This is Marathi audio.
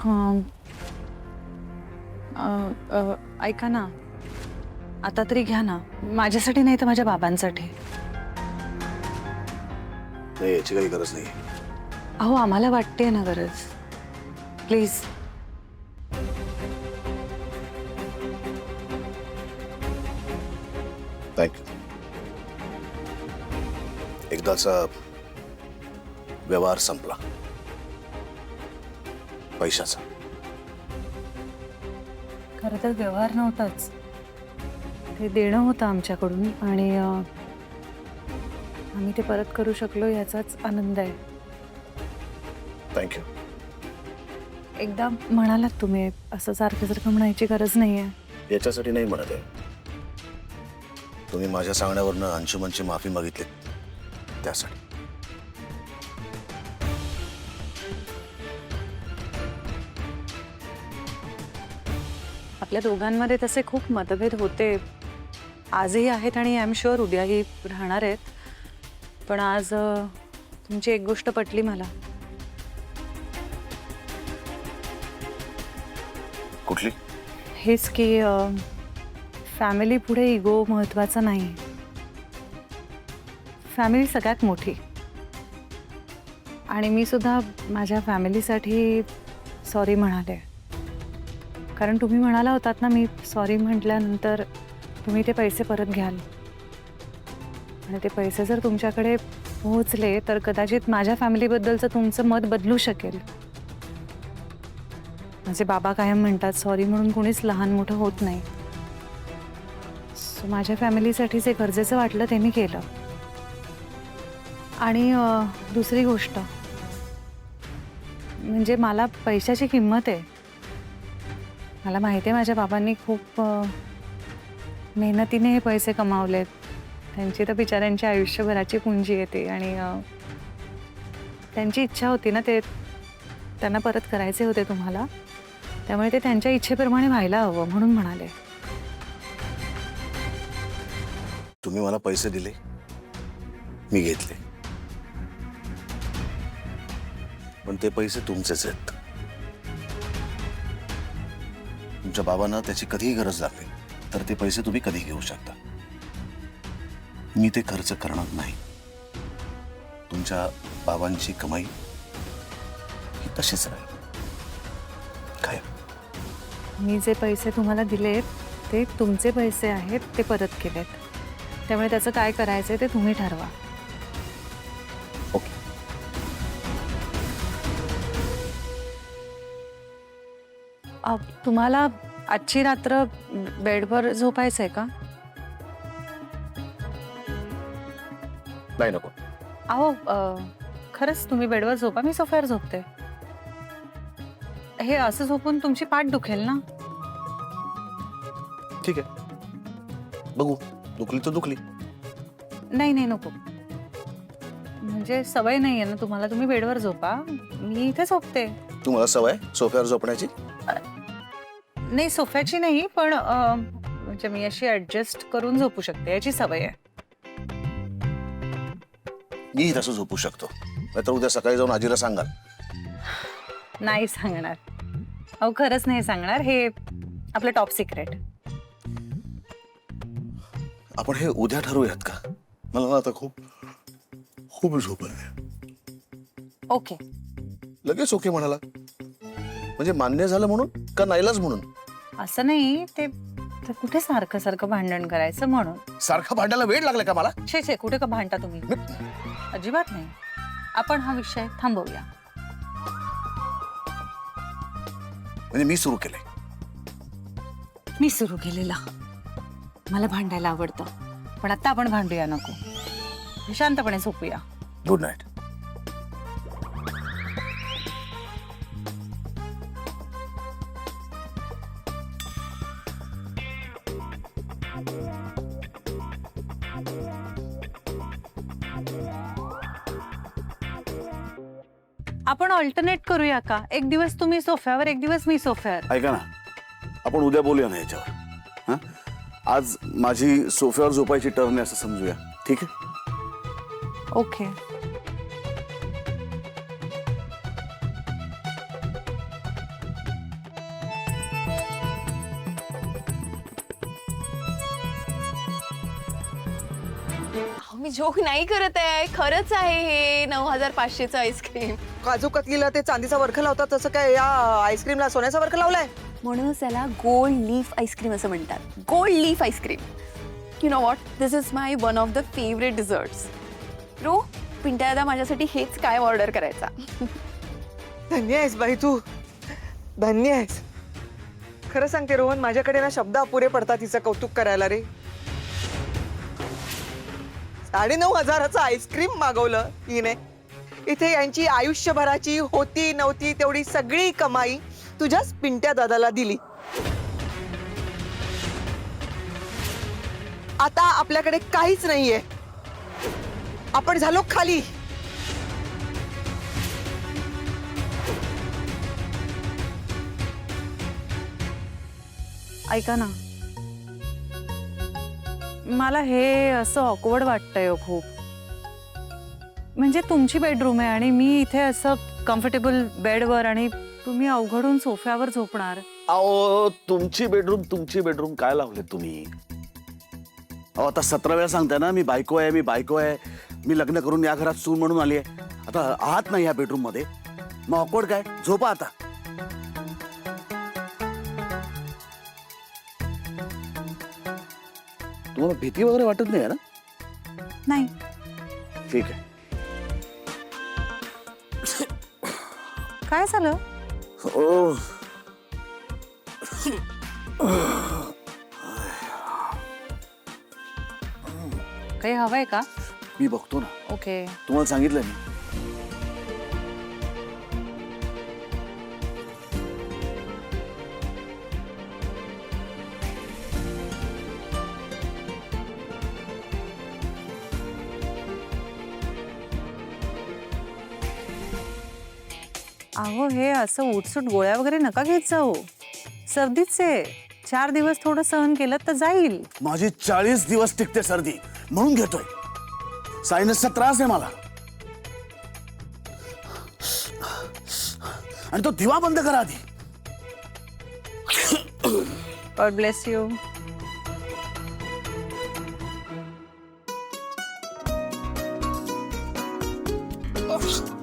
हां. ऐका ना, आता तरी घ्या ना. माझ्यासाठी नाही तर माझ्या बाबांसाठी. नाही, याची काही गरज नाही. अहो, आम्हाला वाटते ना गरज. प्लीज. थँक्यू. एकदाचा व्यवहार संपला, पैशाचा. खरं तर व्यवहार नव्हताच, ते देणं होतं आमच्याकडून आणि आम्ही ते परत करू शकलो याचाच आनंद आहे. थँक्यू. एकदा म्हणालात तुम्ही, असं सारखं सारखं म्हणायची गरज नाही आहे. याच्यासाठी नाही म्हणत आहे. तुम्ही माझ्या सांगण्यावरनं अंशुमनची माफी मागितली त्यासाठी. आपल्या दोघांमध्ये तसे खूप मतभेद होते, आजही आहेत आणि आय एम शुअर उद्याही राहणार आहेत. पण आज तुमची एक गोष्ट पटली मला. कुठली? हेच की फॅमिली पुढे इगो महत्त्वाचा नाही. फॅमिली सगळ्यात मोठी. आणि मी सुद्धा माझ्या फॅमिलीसाठी सॉरी म्हणाले. कारण तुम्ही म्हणाला होतात ना, मी सॉरी म्हटल्यानंतर तुम्ही ते पैसे परत घ्याल. आणि ते पैसे जर तुमच्याकडे पोहोचले तर कदाचित माझ्या फॅमिलीबद्दलचं तुमचं मत बदलू शकेल. माझे बाबा कायम म्हणतात, सॉरी म्हणून कोणीच लहान मोठं होत नाही. सो माझ्या फॅमिलीसाठी जे गरजेचं वाटलं ते मी केलं. आणि दुसरी गोष्ट म्हणजे मला पैशाची किंमत आहे. मला माहिती आहे माझ्या बाबांनी खूप मेहनतीने हे पैसे कमावलेत. त्यांची तर बिचाऱ्यांच्या आयुष्यभराची पुंजी येते आणि त्यांची इच्छा होती ना, ते त्यांना परत करायचे होते तुम्हाला. त्यामुळे ते त्यांच्या इच्छेप्रमाणे व्हायला हवं म्हणून म्हणाले. तुम्ही मला पैसे दिले, मी घेतले, पण ते पैसे तुमचेच आहेत. तुमच्या बाबांना त्याची कधीही गरज लागली तर ते पैसे तुम्ही कधी घेऊ शकता. मी ते खर्च करणार नाही. तुमच्या बाबांची कमाई ही तशीच राहील. काय? मी जे पैसे तुम्हाला दिलेत ते तुमचे पैसे आहेत, ते परत केलेत. त्यामुळे त्याचं काय करायचं ते तुम्ही ठरवा. ओके. तुम्हाला आजची रात्र बेडवर झोपायचंय का? नाही, नको. अहो, खरंच तुम्ही बेडवर झोपा, मी सोफ्यावर झोपते. हे असं झोपून तुमची पाठ दुखेल ना. ठीक आहे, बघू. दुखली तर दुखली. नाही नाही, नको. म्हणजे सवय नाही आहे ना तुम्हाला. तुम्ही बेडवर झोपा, मी इथे झोपते. तुम्हाला सवय सोफ्यावर झोपण्याची? नाही, सोफ्याची नाही, पण म्हणजे मी अशी ऍडजस्ट करून झोपू शकते, याची सवय आहे. मी तसं झोपू शकतो. नाहीतर उद्या सकाळी जाऊन आजीला सांगाल. नाही सांगणार. अहो, खरंच नाही सांगणार. हे आपलं टॉप सिक्रेट. आपण हे उद्या ठरवूयात का? मला ना आता खूप खूप झोप आहे. ओके. लगेच ओके म्हणाला म्हणजे मान्य झालं म्हणून का नाईलाज म्हणून? असं नाही, ते कुठे सारखं सारखं भांडण करायचं म्हणून. सारखं भांडायला वेळ लागला का मला? छे छे, कुठे का भांडता तुम्ही? अजिबात नाही. आपण हा विषय थांबवूया. म्हणजे मी सुरू केलंय. मी सुरू केलेला. मला भांडायला आवडतं, पण आता आपण भांडूया नको. शांतपणे झोपूया. Good night. आपण ऑल्टरनेट करूया का? एक दिवस तुम्ही सोफ्यावर, एक दिवस मी सोफ्यावर. ऐका ना, आपण उद्या बोलूया ना याच्यावर. हां, आज माझी सोफ्यावर झोपायची टर्न आहे असं समजूया. ठीक आहे? ओके. मी जोक नाही करत आहे, खरंच आहे हे 9500चं आईस्क्रीम. काजू कतलीला ते चांदीचा वरखा लावतात तसं काय या आईस्क्रीमला सोन्याचा वरखा लावलाय? म्हणूनच त्याला गोल्ड लीफ आईस्क्रीम असं म्हणतात. Gold leaf ice cream. You know what, this is my one of the favourite desserts. रो, पिंट्या दादा माझ्यासाठी हेच काय ऑर्डर करायचा. धन्य आहेस बाई तू, धन्य आहेस. खरं सांगते रोहन, माझ्याकडे ना शब्द अपुरे पडतात तिचं कौतुक करायला रे. 9,500चं आईस्क्रीम मागवलं हिने. इथे यांची आयुष्यभराची होती नव्हती तेवढी सगळी कमाई तुझ्याच पिंट्या दादाला दिली. आता आपल्याकडे काहीच नाहीये, आपण झालो खाली. ऐका ना, मला हे असं ऑकवर्ड वाटतंय हो खूप. म्हणजे तुमची बेडरूम आहे आणि मी इथे असं कम्फर्टेबल बेडवर आणि तुम्ही अवघडून सोफ्यावर झोपणार. अहो तुमची बेडरूम काय लावले तुम्ही? अहो आता 17 वेळा सांगताय ना, मी बायको आहे, मी लग्न करून या घरात सून म्हणून आली आहे. आता आहात ना या बेडरूम मध्ये, मग ऑकवर्ड काय? झोपा आता. तुम्हाला भीती वगैरे वाटत नाही ना? नाही. ठीक आहे. काय झालं? ओ काही हवंय का? मी बघतो ना. ओके. तुम्हाला सांगितलं मी. अहो हे असं उठसूट गोळ्या वगैरे नका घेत जाऊ. सर्दीच आहे. 4 दिवस थोडं सहन केलं तर जाईल. माझी 40 दिवस टिकते सर्दी, म्हणून घेतोय. सायनसचा त्रास आहे मला. आणि तो दिवा बंद करा आधी. God bless you. Oh.